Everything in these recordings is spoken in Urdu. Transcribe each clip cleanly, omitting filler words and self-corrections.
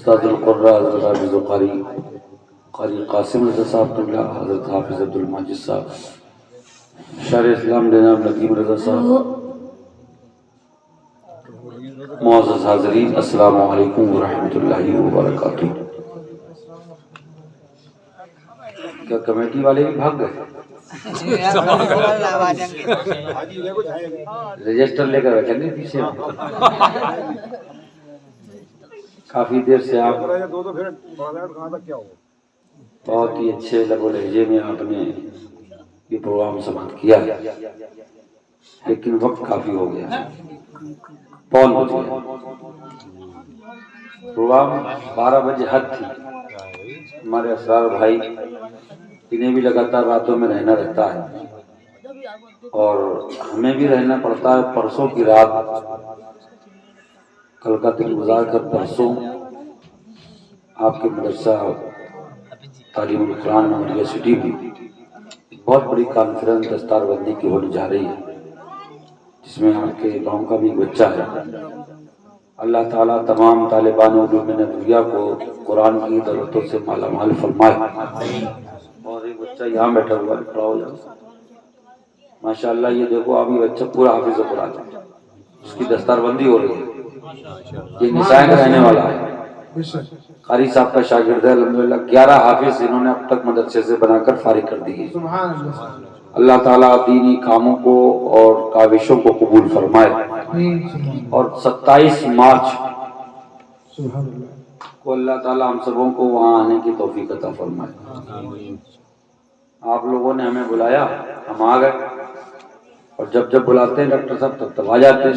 استاد القرآ حضرت حافظ قاری قاسم رضا صاحب قبلہ، حضرت حافظ عبد المجید صاحب، شاعر اسلام جناب ندیم رضا صاحب، معزز حاضرین السلام علیکم ورحمۃ اللہ وبرکاتہ۔ کیا کمیٹی والے بھی بھاگ گئے؟ رجسٹر لے کر رکھیں گے پیچھے، کافی دیر سے آپ بہت ہی اچھے لب و لہجے میں آپ نے یہ پروگرام سماعت کیا ہے، لیکن وقت کافی ہو گیا، پون بج گیا، پروگرام 12 بجے حد تھی۔ ہمارے اسرار بھائی انہیں بھی لگاتار راتوں میں رہنا رہتا ہے اور ہمیں بھی رہنا پڑتا ہے۔ پرسوں کی رات کلکتہ گزار کر پرسوں آپ کے مدرسہ تعلیم القرآن یونیورسٹی میں بہت بڑی کانفرنس دستار بندی کی ہونے جا رہی ہے، جس میں آپ کے گاؤں کا بھی ایک بچہ ہے۔ اللہ تعالیٰ تمام طالبان علوم نبویہ کو قرآن کی دولتوں سے مالا مال فرمائے۔ اور ایک بچہ یہاں بیٹھا ہوا ہے، کھڑا ہو جاؤ، ماشاءاللہ یہ دیکھو اب یہ بچہ پورا حافظ قرآن ہے، اس کی دستار بندی ہو رہی ہے، یہ نسائیں کا رہنے والا ہے، قاری صاحب کا شاگرد ہے الحمدللہ۔ 11 حافظ انہوں نے اب تک مدرسے سے بنا کر فارغ کر دی ہے۔ اللہ تعالیٰ دینی کاموں کو اور کاوشوں کو قبول فرمائے، اور 27 مارچ کو اللہ تعالیٰ ہم سبوں کو وہاں آنے کی توفیق عطا فرمائے۔ آپ لوگوں نے ہمیں بلایا، ہم آ گئے، اور جب جب بلاتے ہیں ڈاکٹر صاحب تب تب آ جاتے ہیں۔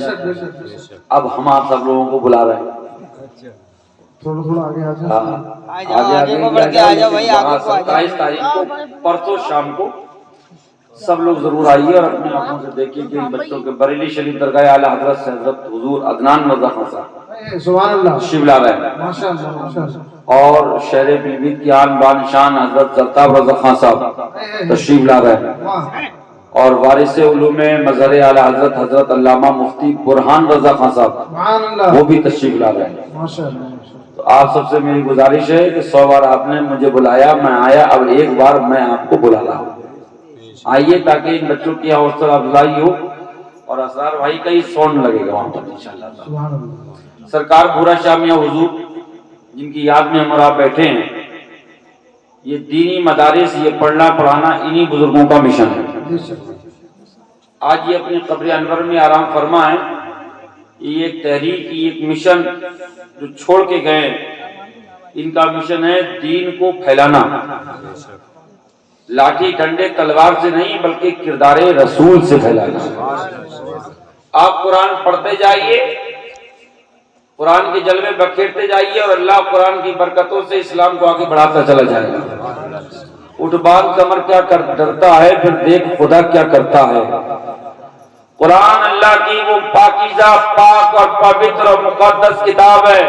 اب ہم آپ سب لوگوں کو بلا رہے ہیں، تھوڑا آگے آ جاؤ، آگے 27 تاریخ کو پرسوں شام کو سب لوگ ضرور آئیے اور اپنے آنکھوں سے دیکھیے کہ ان بچوں کے بریلی شریف درگاہ اعلیٰ حضرت سے حضرت حضور عدنان مرزا خان صاحب سبحان اللہ تشریف لا رہے ہیں، ماشاءاللہ ماشاءاللہ، اور شہر پیلبھیت کی آن بان شان حضرت زرتاب رضا خان صاحب تشریف لا رہے ہیں، اور وارث علوم مظہر اعلیٰ حضرت حضرت علامہ مفتی برہان رضا خان صاحب سبحان اللہ، وہ بھی تشریف لا رہے ہیں۔ ماشاءاللہ۔ تو آپ سب سے میری گزارش ہے کہ 100 بار آپ نے مجھے بلایا، میں آیا، اب ایک بار میں آپ کو بلا رہا ہوں، آئیے تاکہ ان بچوں کی حوصلہ افزائی ہو، اور اسرار بھائی کا ہی سونڈ لگے گا وہاں پر انشاءاللہ۔ سبحان اللہ۔ سرکار بھورا شاہ میاں حضور جن کی یاد میں ہم اور آپ بیٹھے ہیں، یہ دینی مدارس، یہ پڑھنا پڑھانا انہی بزرگوں کا مشن ہے۔ آج یہ اپنی قبر انور میں آرام فرما ہے، یہ ایک تحریک، یہ ایک مشن جو چھوڑ کے گئے، ان کا مشن ہے دین کو پھیلانا، لاٹھی ڈنڈے تلوار سے نہیں بلکہ کردار رسول سے پھیلانا۔ آپ قرآن پڑھتے جائیے، قرآن کے جلوے بکھیرتے جائیے، اور اللہ قرآن کی برکتوں سے اسلام کو آگے بڑھاتا چلا جائے گا۔ اٹھ باندھ کمر کیا ڈرتا ہے، پھر دیکھ خدا کیا کرتا ہے۔ قرآن اللہ کی وہ پاکیزہ، پاک اور پوتر اور مقدس کتاب ہے،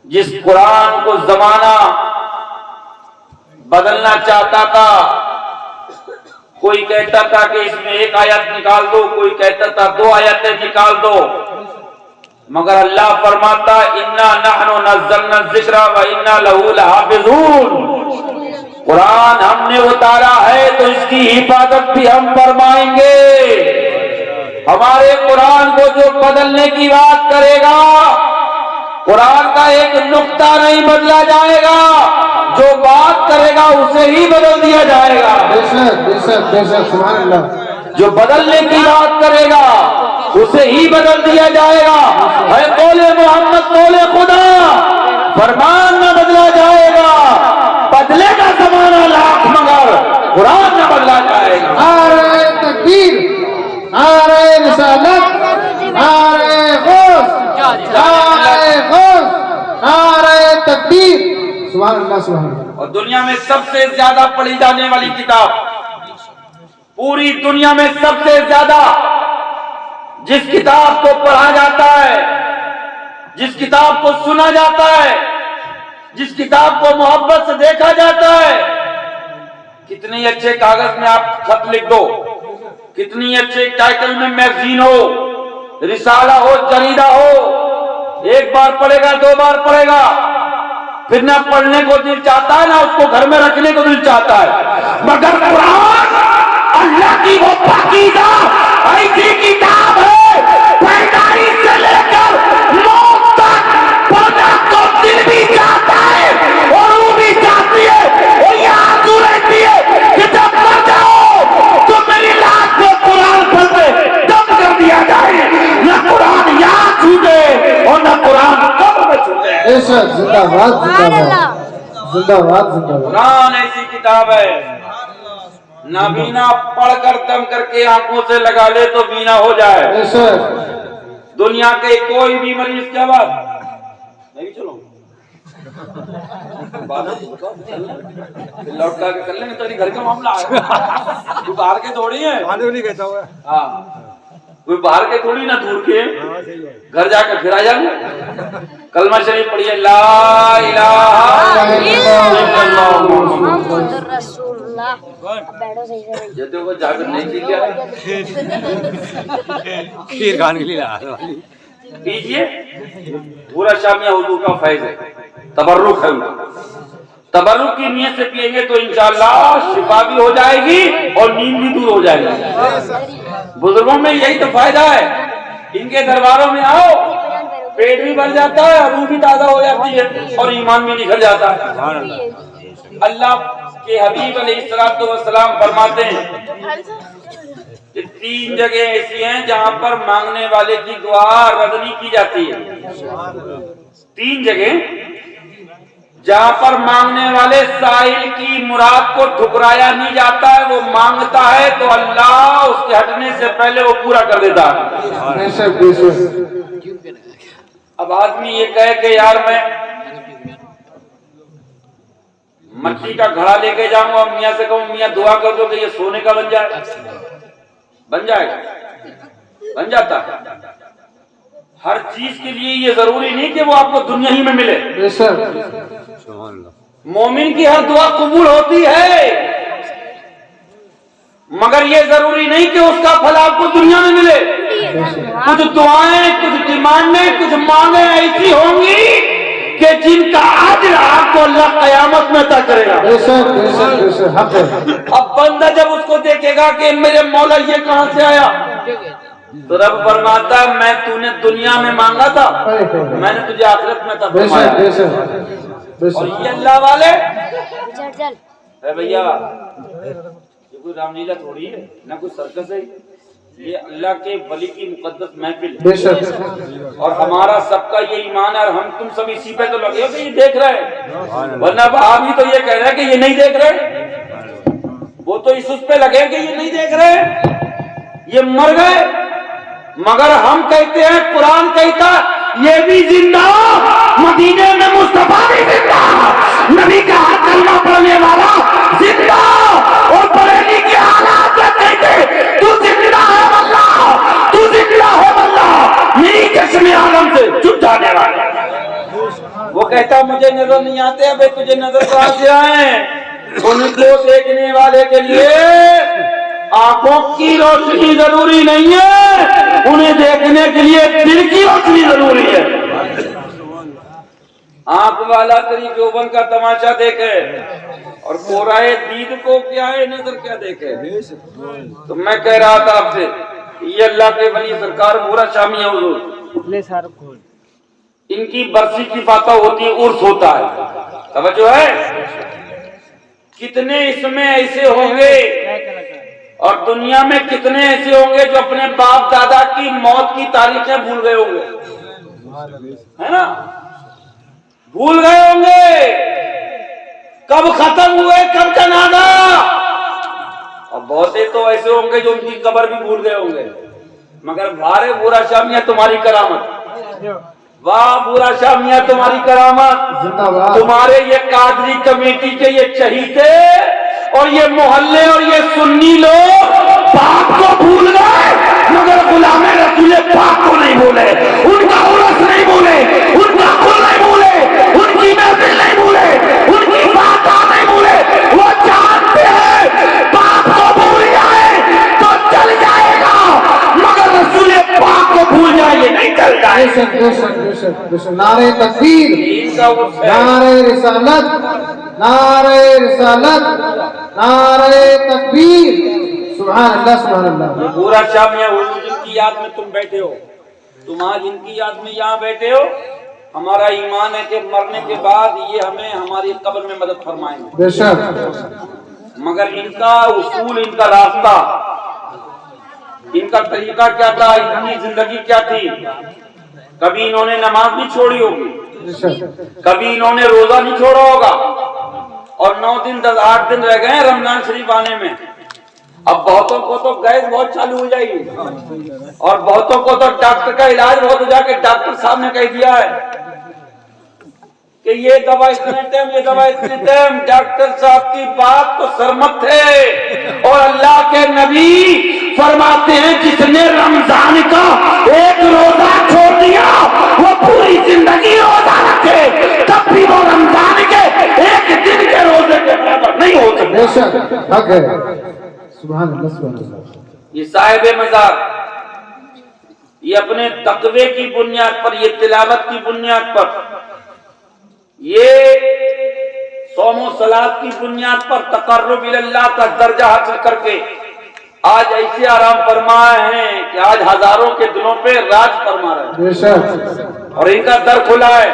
جس قرآن کو زمانہ بدلنا چاہتا تھا، کوئی کہتا تھا کہ اس میں ایک آیت نکال دو، کوئی کہتا تھا 2 آیتیں نکال دو، مگر اللہ فرماتا اِنَّا نَحْنُ نَزَّلْنَا الذِّكْرَ وَإِنَّا لَهُ لَحَافِظُونَ۔ قرآن ہم نے اتارا ہے تو اس کی حفاظت بھی ہم فرمائیں گے۔ ہمارے قرآن کو جو بدلنے کی بات کرے گا، قرآن کا ایک نقطہ نہیں بدلا جائے گا، جو بات کرے گا اسے ہی بدل دیا جائے گا۔ بے شک بے شک بے شک، سبحان اللہ۔ جو بدلنے کی بات کرے گا اسے ہی بدل دیا جائے گا۔ ہے قول محمد قول خدا، فرمان نہ بدلا جائے گا، بدلے گا زمانہ لاکھ مگر قرآن نہ بدلا جائے گا۔ نعرہ تکبیر، نعرہ رسالت، نعرہ غوث، نعرہ غوث، نعرہ تکبیر، سبحان اللہ سبحان اللہ۔ اور دنیا میں سب سے زیادہ پڑھی جانے والی کتاب، پوری دنیا میں سب سے زیادہ جس کتاب کو پڑھا جاتا ہے، جس کتاب کو سنا جاتا ہے، جس کتاب کو محبت سے دیکھا جاتا ہے، کتنی اچھے کاغذ میں آپ خط لکھ دو، کتنی اچھے ٹائٹل میں میگزین ہو، رسالہ ہو، جریدہ ہو، ایک بار پڑھے گا 2 بار پڑھے گا، پھر نہ پڑھنے کو دل چاہتا ہے نہ اس کو گھر میں رکھنے کو دل چاہتا ہے۔ مگر قرآن اللہ کی وہ پاکیزہ ایسی کتاب ہے، پیدائش سے لے کر موت تک پڑھنا تو دل بھی چاہتا ہے اور روح بھی چاہتی ہے، اور یہ آرزو رہتی ہے کہ جب مر جاؤ تو میری لاش کو قرآن پڑھتے دم کر دیا جائے، نہ قرآن یاد چھوٹے اور نہ قرآن قبر میں چھوٹے۔ ایسا زندہ باد، زندہ باد، زندہ باد، زندہ باد۔ قرآن ایسی کتاب ہے، نابینا پڑھ کر دم کر کے آنکھوں سے لگا لے تو بینا ہو جائے۔ ایسا دنیا کے کوئی بھی مریض کیا بات نہیں، چلو لوٹ کر کر لیں گے، تیری گھر کا معاملہ ہے، تو باہر کے تھوڑی ہے، ہاں کوئی باہر کے تھوڑی نہ دور کے، گھر جا کے پھر آ جائیں گے۔ کلمہ شریف پڑھیے، لا الہ الا اللہ محمد رسول اللہ۔ بیٹھو صحیح سے، جیتے وہ جا کر نہیں پی لیا پھر گانے کے لیے پیجئے، پورا شامیہ حضور کا فیض ہے، تبرک ہے، تبرک کی نیت سے پیئیں گے تو انشاءاللہ شفا بھی ہو جائے گی اور نیند بھی دور ہو جائے گی۔ بزرگوں میں یہی تو فائدہ ہے، ان کے درباروں میں آؤ، پیٹ بھی بھر جاتا ہے، روح بھی تازہ ہو جاتی ہے اور ایمان بھی نکھر جاتا ہے۔ اللہ کے حبیب علیہ السلام فرماتے ہیں کہ 3 جگہ ایسی ہیں جہاں پر مانگنے والے کی دعا رد نہیں کی جاتی ہے۔ 3 جگہ جہاں پر مانگنے والے سائل کی مراد کو ٹھکرایا نہیں جاتا ہے، وہ مانگتا ہے تو اللہ اس کے ہٹنے سے پہلے وہ پورا کر دیتا ہے۔ ایسا ایسا اب آدمی یہ کہے کہ یار میں مٹی کا گھڑا لے کے جاؤں گا، میاں سے کہوں میاں دعا کر دو کہ یہ سونے کا بن جائے، بن جائے گا، بن جاتا ہے۔ ہر چیز کے لیے یہ ضروری نہیں کہ وہ آپ کو دنیا ہی میں ملے۔ ایسا مومن کی ہر دعا قبول ہوتی ہے، مگر یہ ضروری نہیں کہ اس کا پھل آپ کو دنیا میں ملے۔ کچھ دعائیں، کچھ ڈیمانڈیں، کچھ مانگیں ایسی ہوں گی کہ جن کا اجر آپ کو اللہ قیامت میں عطا کرے گا۔ ایسا ایسا ایسا حق ہے۔ اب بندہ جب اس کو دیکھے گا کہ میرے مولا یہ کہاں سے آیا، تو رب فرماتا ہے میں تو نے دنیا میں مانگا تھا، میں نے تجھے آخرت میں عطا ایسا فرمایا۔ ایسا ایسا اور یہ اللہ والے چل چل اے بھیا، یہ کوئی رام لیلا تھوڑی ہے، نہ کوئی سرکس ہے، یہ اللہ کے ولی کی مقدس محفل ہے۔ بے شک اور ہمارا سب کا یہ ایمان ہے، اور ہم تم سب اسی پہ تو لگے ہو کہ یہ دیکھ رہے ہیں، ورنہ آپ ہی تو یہ کہہ رہے ہیں کہ یہ نہیں دیکھ رہے، وہ تو اس پہ لگے کہ یہ نہیں دیکھ رہے، یہ مر گئے، مگر ہم کہتے ہیں قرآن کہتا یہ بھی زندہ، مدینے میں مصطفیٰ بھی زندہ، نبی کا کلمہ پڑھنے والا زندہ، اور بریلی کے حالات میں کہتے تو زندہ ہے واللہ، تو زندہ ہے واللہ، میری چشم عالم سے چھپ جانے والا۔ وہ کہتا مجھے نظر نہیں آتے، ابے تجھے نظر کہاں سے آئے؟ ان کو دیکھنے والے کے لیے آنکھوں کی روشنی ضروری نہیں ہے، انہیں دیکھنے کے لیے دل کی روشنی ضروری ہے۔ آنکھ والا تیری جوبن کا تماشا دیکھے اور پورائے دید کو کیا ہے نظر کیا دیکھے۔ تو میں کہہ رہا تھا آپ سے، یہ اللہ کے ولی سرکار پورا شامی حضور، ان کی برسی کی فاتح ہوتی ہے، عرس ہوتا ہے، توجہ ہے؟ کتنے اس میں ایسے ہوں گے اور دنیا میں کتنے ایسے ہوں گے جو اپنے باپ دادا کی موت کی تاریخیں بھول گئے ہوں گے، ہے نا؟ بھول گئے ہوں گے کب ختم ہوئے، کب جنازہ، اور بہت تو ایسے ہوں گے جو ان کی قبر بھی بھول گئے ہوں گے۔ مگر بھارے بورا شامیہ تمہاری کرامت، واہ بورا شامیہ تمہاری کرامت، زندہ باد۔ تمہارے یہ قادری کمیٹی کے یہ چہیتے اور یہ محلے اور یہ سنی لوگ پاک کو بھول گئے، مگر غلام رسول پاک کو نہیں بھولے، ان کا عرس نہیں بھولے، ان کا قل نہیں بھولے، ان کی محفل نہیں بھولے، ان کی فاتحہ نہیں بھولے۔ وہ جانتے ہیں پاک کو بھول جائے تو چل جائے گا، مگر رسول پاک کو بھول جائے یہ نہیں چل جائے۔ ایسا ایسا نعرہ تکبیر، دین کا عرص ہے۔ نعرہ رسالت، نعرہ رسالت، نعرہ تکبیر، سبحان اللہ سبحان اللہ۔ یہ پورا شام یہ حضور جن کی یاد میں تم بیٹھے ہو، تم آج ان کی یاد میں یہاں بیٹھے ہو، ہمارا ایمان ہے کہ مرنے کے بعد یہ ہمیں ہماری قبر میں مدد فرمائیں گے، بے شک، مگر ان کا اصول، ان کا راستہ، ان کا طریقہ کیا تھا، ان کی زندگی کیا تھی؟ کبھی انہوں نے نماز نہیں چھوڑی ہوگی، بے شک، کبھی انہوں نے روزہ نہیں چھوڑا ہوگا، اور 9 دن 8 دن رہ گئے ہیں رمضان شریف آنے میں۔ اب بہتوں کو تو گیس بہت چالو ہو جائے گی، اور بہتوں کو تو ڈاکٹر کا علاج بہت ہو جا کے ڈاکٹر صاحب نے کہہ دیا ہے کہ یہ دوا اتنے ٹائم، یہ دوا اتنے ٹائم۔ ڈاکٹر صاحب کی بات تو سرمت ہے، اور اللہ کے نبی فرماتے ہیں جس نے رمضان کا ایک روزہ چھوڑ دیا وہ پوری زندگی روزہ رکھے تب بھی وہ رمضان کے ایک دن کے روزے کے برابر نہیں ہو بے سکتا۔ شک، حق ہے، سبحان اللہ سبحان اللہ۔ یہ صاحب مزار، یہ اپنے تقوی کی بنیاد پر، یہ تلاوت کی بنیاد پر، یہ صوم و صلاۃ کی بنیاد پر تقرب اللہ کا درجہ حاصل کر کے آج ایسے آرام فرمائے ہیں کہ آج ہزاروں کے دلوں پہ راج فرما رہے ہیں، بے شک، اور ان کا در کھلا ہے۔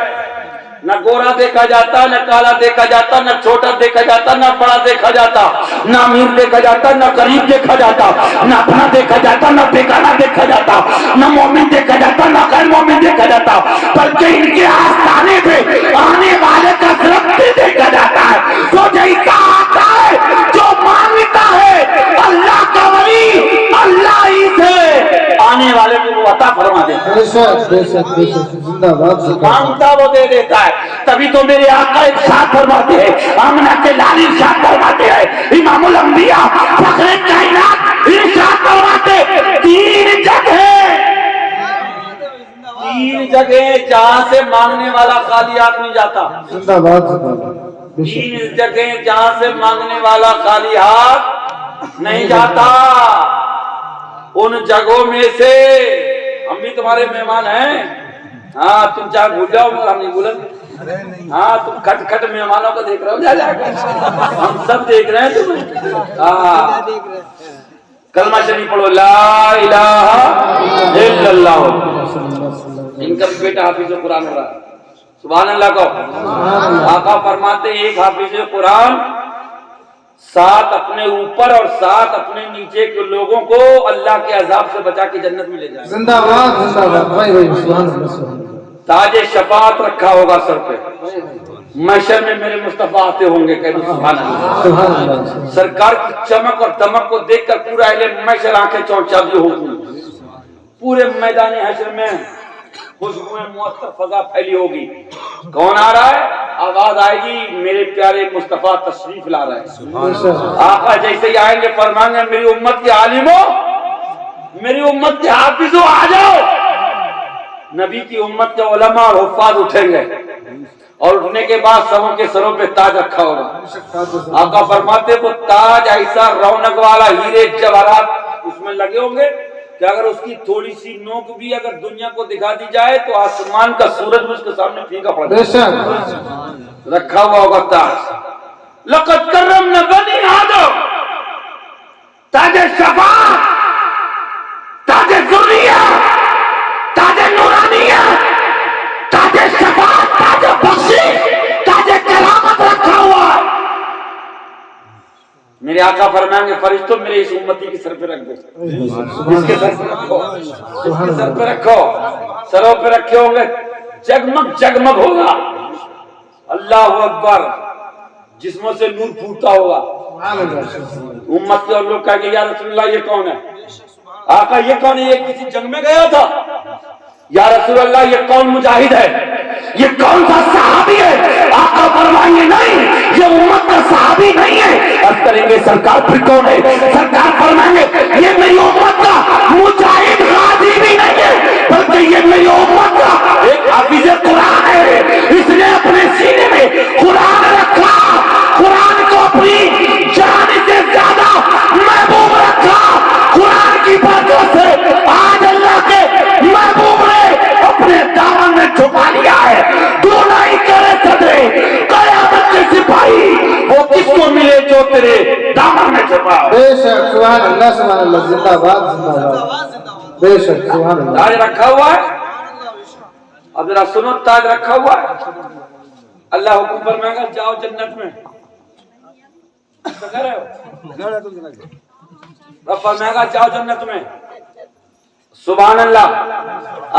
نہ گورا دیکھا جاتا، نہ کالا دیکھا جاتا، نہ چھوٹا دیکھا جاتا، نہ بڑا دیکھا جاتا، نہ امیر دیکھا جاتا، نہ غریب دیکھا جاتا، نہ اپنا دیکھا جاتا، نہ بیگانہ دیکھا جاتا، نہ مومن دیکھا جاتا، نہ غیر مومن دیکھا جاتا، بلکہ ان کے آستانے پہ آنے والے کا رب دیکھا جاتا ہے۔ جو جیسا آتا ہے، جو مانگتا ہے، اللہ کا ولی اللہ ہی سے آنے والے کو وہ عطا فرما دیتا ہے، بے شک، بے شک، بے شک، زندہ باد زندہ باد۔ مانگتا وہ دے دیتا ہے۔ تبھی تو میرے آقا ارشاد فرماتے ہیں، آمنہ کے لال ارشاد فرماتے ہیں، امام الانبیاء فخر کائنات ارشاد فرماتے ہیں، تین جگہ جہاں سے مانگنے والا خالی ہاتھ نہیں جاتا، زندہ باد زندہ باد، بے شک، تین جگہ جہاں سے مانگنے والا خالی ہاتھ نہیں جاتا۔ ان جگہوں میں سے ہم بھی تمہارے مہمان ہیں، ہاں تم چاہے بھول جاؤ مگر ہم نہیں بھولیں، ہاں تم کھٹ کھٹ مہمانوں کو دیکھ رہے ہو، جا ہم سب دیکھ رہے ہیں تمہیں۔ ہاں کلمہ شریف پڑھو، لا الہ الا اللہ۔ ان کا بیٹا حافظ قرآن ہو رہا ہے، سبحان اللہ کو۔ آقا فرماتے ہیں ایک حافظ قرآن 7 اپنے اوپر اور 7 اپنے نیچے کے لوگوں کو اللہ کے عذاب سے بچا کے جنت میں لے جائے، زندہ باد زندہ باد، بھائی بھائی، سبحان اللہ سبحان اللہ۔ تاج شفاعت رکھا ہوگا سر پہ، محشر میں میرے مصطفیٰ آتے ہوں گے، کہہ دو سبحان اللہ۔ سبحان اللہ، سرکار کی چمک اور دمک کو دیکھ کر پورا اہل محشر آنکھیں چونچا دی ہوگی، پورے میدان حشر میں خوشبوئیں معطر فضا پھیلی ہوگی۔ کون آ رہا ہے؟ آواز آئے گی، میرے پیارے مصطفیٰ تشریف لا رہے ہیں۔ بے شک، آقا جیسے ہی آئیں گے فرمائیں گے میری امت کے عالموں، میری امت کے حافظوں آ جاؤ۔ نبی کی امت کے علماء اور حفاظ اٹھیں گے، اور اٹھنے کے بعد سبوں کے سروں پہ تاج رکھا ہوگا۔ آقا فرماتے وہ تاج ایسا رونق والا ہیرے جواہرات اس میں لگے ہوں گے کہ اگر اس کی تھوڑی سی نوک بھی اگر دنیا کو دکھا دی جائے تو آسمان کا سورج بھی اس کے سامنے پھیکا پڑ بے جائے، شک، رکھا ہوا ہوگا تاج۔ لقد کرمنا بنی آدم، تاج شفاعت، تاج ذریہ، تاج نورانیہ، تاج شفاعت، تاج بخشش، تاج کرامت رکھا ہوا ہے۔ میرے آقا فرمائیں گے فرشتوں میرے اس امتی کی سر پہ رکھ دو، اس کے سر پہ رکھو، اس کے سر پہ رکھو، سروں پہ رکھے ہوں گے، جگمگ جگمگ ہوگا، اللہ اکبر، جسموں سے نور پھوٹتا ہوگا۔ امت کے اور لوگ کہیں گے یا رسول اللہ یہ کون ہے؟ آقا یہ کون ہے؟ یہ کسی جنگ میں گیا تھا؟ یا رسول اللہ یہ کون مجاہد ہے؟ یہ کون سا صحابی ہے؟ آقا فرمائیں گے نہیں یہ امت کا صحابی نہیں ہے۔ عرض کریں گے سرکار پھر کون ہے؟ سرکار فرمائیں گے یہ میری امت کا مجاہد غازی بھی نہیں ہے، بلکہ یہ میری امت کا ایک حافظ قرآن ہے، اس نے اپنے سینے میں قرآن رکھا، قرآن کو اپنی جان سے زیادہ محبوب رکھا، قرآن کی برکت سے آج اللہ کے محبوب نے اپنے دامن میں چھپا بے شک سبحان اللہ زندہ باد بے شک سبحان اللہ تاج رکھا ہوا ہے. اب ذرا سنو, تاج رکھا ہوا ہے. اللہ حکم فرمائے گا جاؤ جنت میں. رب فرمائے گا جاؤ جنت میں. سبحان اللہ.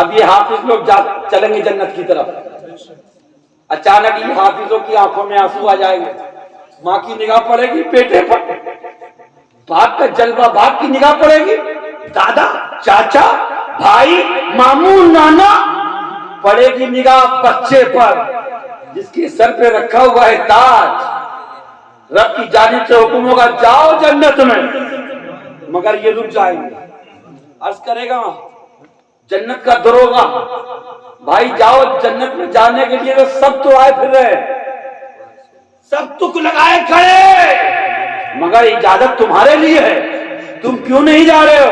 اب یہ حافظ لوگ چلیں گے جنت کی طرف. اچانک یہ حافظوں کی آنکھوں میں آنسو آ جائیں گے. ماں کی نگاہ پڑے گی بیٹے پر, باپ کا جلوہ باپ کی نگاہ پڑے گی, دادا چاچا بھائی ماموں نانا, پڑے گی نگاہ بچے پر جس کے سر پہ رکھا ہوا ہے تاج. رب کی جانب سے حکم ہوگا جاؤ جنت میں, مگر یہ رک جائیں گے. عرض کرے گا جنت کا دروغہ, بھائی جاؤ جنت میں جانے کے لیے سب تو آئے پھر رہے, سب تک لگائے کھڑے, مگر اجازت تمہارے لیے ہے, تم کیوں نہیں جا رہے ہو؟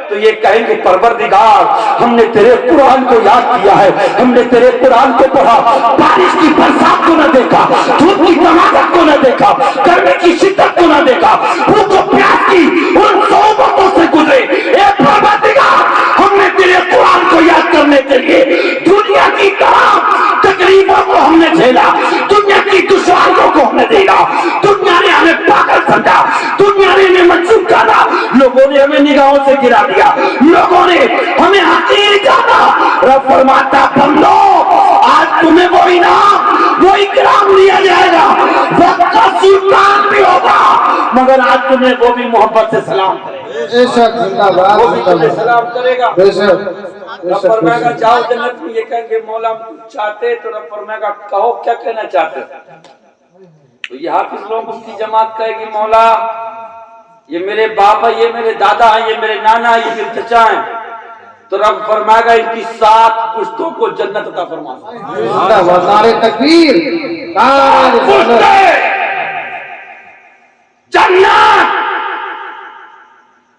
تو یہ کہیں گے پروردگار ہم نے تیرے قرآن کو یاد کیا ہے, ہم نے تیرے قرآن کو پڑھا, بارش کی برسات کو نہ دیکھا, دھوپ کی تمازت کو نہ دیکھا, گرمی کی شدت کو نہ دیکھا, بھوک و پیاس کی ان صحبتوں سے گزرے. اے پروردگار ہم نے تیرے قرآن کو یاد کرنے کے لیے دنیا کی تمام تکلیفوں کو ہم نے جھیلا, دنیا کی دشواریوں کو ہم نے دیکھا, دنیا نے ہمیں پاگل سمجھا, دنیا نے ہمیں مجذوب جانا, لوگوں نے ہمیں نگاہوں سے گرا دیا, لوگوں نے ہمیں حقیر جانا. رب فرماتا بندو آج تمہیں وہ انعام وہ اکرام دیا جائے گا, وقت کا سلطان بھی ہوگا مگر آج تمہیں وہ بھی محبت سے سلام کرے گا. بے شک زندہ باد وہ بھی تمہیں سلام کرے گا. بے شک رب فرمائے گا جاؤ جنت میں. یہ کہیں گے مولا ہم چاہتے, تو رب فرمائے گا کہو کیا کہنا چاہتے. تو یہ حافظ لوگ اس کی جماعت کہے گی مولا یہ میرے باپ ہے, یہ میرے دادا ہیں, یہ میرے نانا ہیں, یہ میرے چچا ہیں. تو رب فرمائے گا ان کی 7 پشتوں کو جنت عطا فرما. زندہ باد نعرہ تکبیر جنت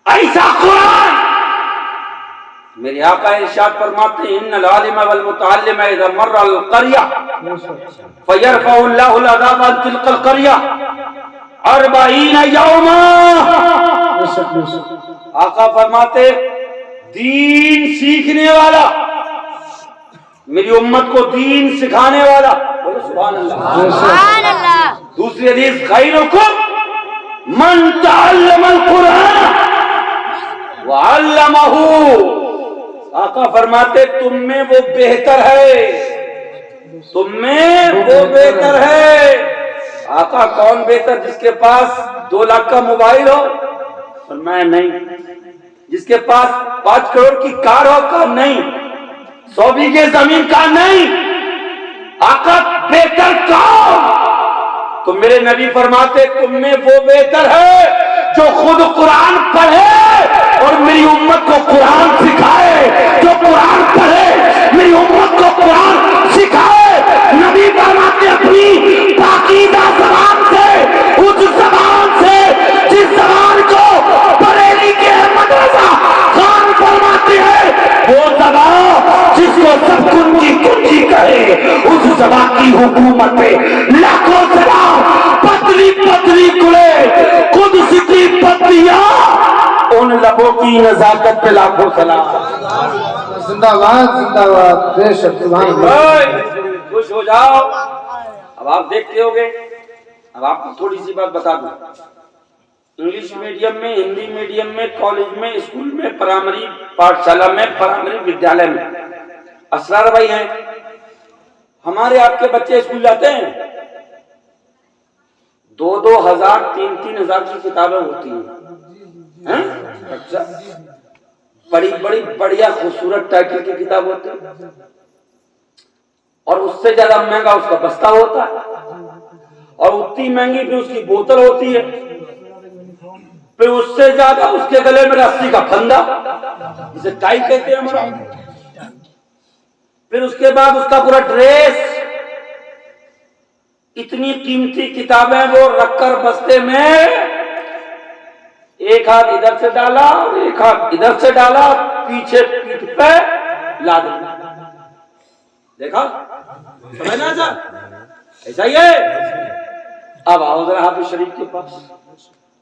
ایسا قرآن. میرے آقا ارشاد فرماتے ہیں ان العالم والمتعلم اذا مر القرية فيرفع الله العذاب عن تلك القرية 40 يوما. آقا فرماتے دین سیکھنے والا, میری امت کو دین سکھانے والا, بولو سبحان اللہ. سبحان اللہ. دوسری حدیث خیرکم من تعلم القرآن وعلمہ. آقا فرماتے تم میں وہ بہتر ہے, تم میں وہ بہتر ہے. آقا کون بہتر؟ جس کے پاس 2 لاکھ کا موبائل ہو؟ فرمایا نہیں. جس کے پاس 5 کروڑ کی کار ہو؟ کہا نہیں. 100 بیگھے زمین کا نہیں. آقا بہتر کون؟ تو میرے نبی فرماتے تم میں وہ بہتر ہے جو خود قرآن پڑھے اور میری امت کو قرآن سکھائے, جو قرآن پڑھے میری امت کو قرآن سکھائے. نبی فرماتے اپنی پاکیزہ زبان سے, اس زبان سے جس زبان کو بریلی کے مدرسہ خان فرماتے ہیں, وہ زبان جس کو سب کن کی کنجی کہے, اس زبان کی حکومت پہ لاکھوں سلام. پتلی پتلی کڑے قدس کی پتیاں, ان لبوں کی نزاکت پہ لاکھوں سلام. زندہ باد بے شک سبحان اللہ. خوش ہو جاؤ. اب آپ دیکھتے ہوگے, اب آپ کو تھوڑی سی بات بتا دوں. انگلش میڈیم میں, ہندی میڈیم میں, کالج میں, اسکول میں, پرائمری پاٹھشالہ میں, پرائمری ودیالیہ میں اسرار بھائی ہیں. ہمارے آپ کے بچے اسکول جاتے ہیں, 2-2 ہزار 3-3 ہزار کی کتابیں ہوتی ہیں. اچھا, بڑی بڑی بڑھیا خوبصورت ٹائٹل کی کتاب ہوتی ہے, اور اس سے زیادہ مہنگا اس کا بستہ ہوتا ہے, اور اتنی مہنگی پھر اس کی بوتل ہوتی ہے, پھر اس سے زیادہ اس کے گلے میں رسی کا پھندا جسے ٹائی کہتے ہیں ہمارا, پھر اس کے بعد اس کا پورا ڈریس. اتنی قیمتی کتابیں وہ رکھ کر بستے میں ایک ہاتھ ادھر سے ڈالا اور ایک ہاتھ ادھر سے ڈالا, پیچھے پیٹھ پہ لا دیا. دیکھا سمجھنا سر ایسا ہی ہے. اب آؤ ذرا حافظ شریف کے پاس.